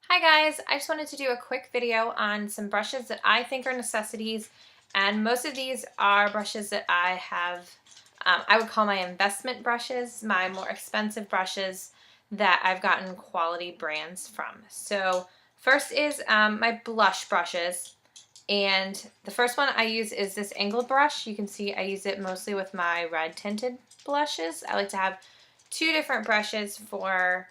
Hi guys, I just wanted to do a quick video on some brushes that I think are necessities, and most of these are brushes that I have, I would call my investment brushes, my more expensive brushes that I've gotten quality brands from. So first is my blush brushes, and the first one I use is this angled brush. You can see I use it mostly with my red tinted blushes. I like to have two different brushes for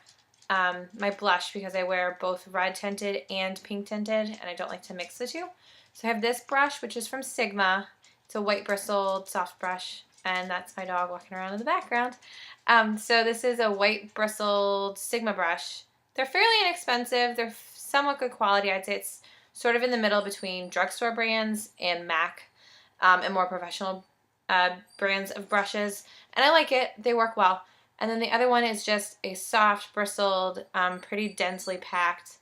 my blush because I wear both red tinted and pink tinted, and I don't like to mix the two. So I have this brush, which is from Sigma. It's a white bristled soft brush, and that's my dog walking around in the background. So this is a white bristled Sigma brush. They're fairly inexpensive. They're somewhat good quality. I'd say it's sort of in the middle between drugstore brands and MAC and more professional brands of brushes. And I like it. They work well. And then the other one is just a soft, bristled, pretty densely packed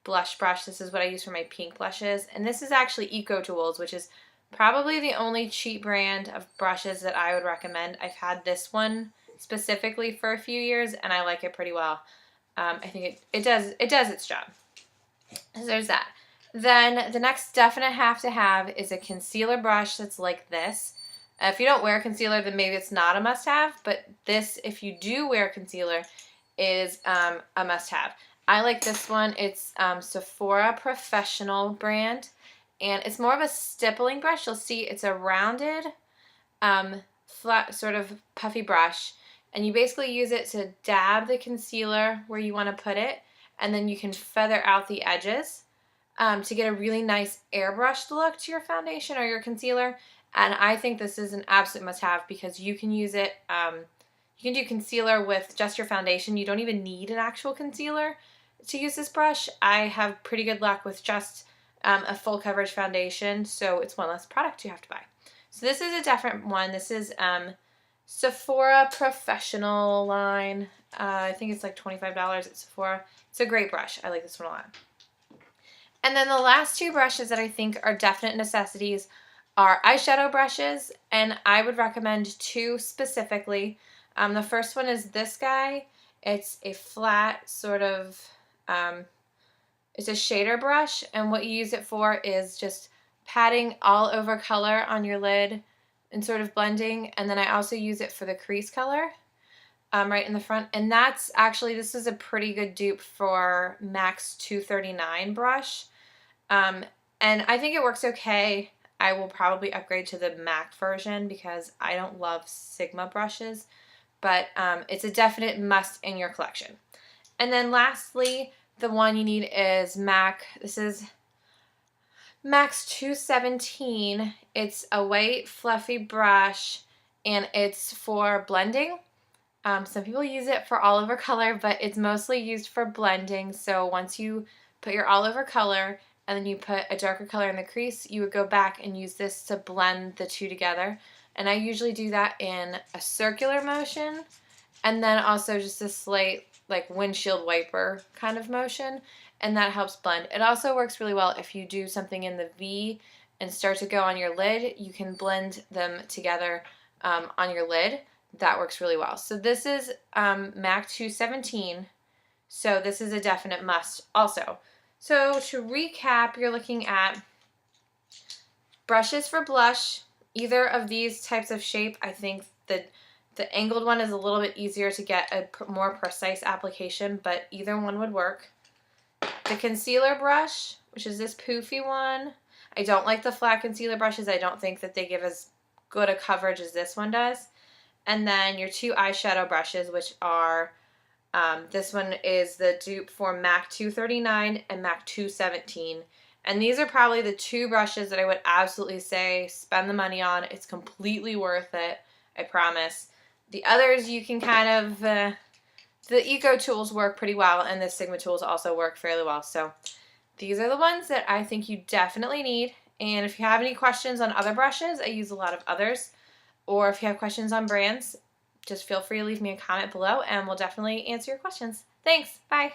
blush brush. This is what I use for my pink blushes. And this is actually Eco Tools, which is probably the only cheap brand of brushes that I would recommend. I've had this one specifically for a few years, and I like it pretty well. I think it does its job. So there's that. Then the next definite have to have is a concealer brush that's like this. If you don't wear concealer, then maybe it's not a must-have, but this, if you do wear concealer, is a must-have. I like this one. It's Sephora Professional brand, and it's more of a stippling brush. You'll see it's a rounded, flat, sort of puffy brush, and you basically use it to dab the concealer where you want to put it, and then you can feather out the edges to get a really nice airbrushed look to your foundation or your concealer. And I think this is an absolute must-have because you can use it, you can do concealer with just your foundation. You don't even need an actual concealer to use this brush. I have pretty good luck with just a full coverage foundation, so it's one less product you have to buy. So this is a different one. This is Sephora Professional line. I think it's like $25 at Sephora. It's a great brush. I like this one a lot. And then the last two brushes that I think are definite necessities are eyeshadow brushes, and I would recommend two specifically. The first one is this guy. It's a flat sort of, it's a shader brush, and what you use it for is just patting all over color on your lid and sort of blending, and then I also use it for the crease color right in the front, and that's actually, this is a pretty good dupe for MAC's 239 brush, and I think it works okay. I will probably upgrade to the MAC version because I don't love Sigma brushes, but it's a definite must in your collection. And then lastly, the one you need is MAC. This is MAC's 217. It's a white fluffy brush, and it's for blending. Some people use it for all over color, but it's mostly used for blending. So once you put your all over color and then you put a darker color in the crease, you would go back and use this to blend the two together. And I usually do that in a circular motion, and then also just a slight like windshield wiper kind of motion, and that helps blend. It also works really well if you do something in the V and start to go on your lid. You can blend them together on your lid. That works really well. So this is MAC 217. So this is a definite must also. So to recap, you're looking at brushes for blush, either of these types of shape. I think the angled one is a little bit easier to get a more precise application, but either one would work. The concealer brush, which is this poofy one. I don't like the flat concealer brushes. I don't think that they give as good a coverage as this one does. And then your two eyeshadow brushes, which are, this one is the dupe for MAC 239 and MAC 217. And these are probably the two brushes that I would absolutely say spend the money on. It's completely worth it, I promise. The others you can kind of, the Eco Tools work pretty well, and the Sigma Tools also work fairly well. So these are the ones that I think you definitely need. And if you have any questions on other brushes, I use a lot of others. Or if you have questions on brands, just feel free to leave me a comment below and we'll definitely answer your questions. Thanks. Bye.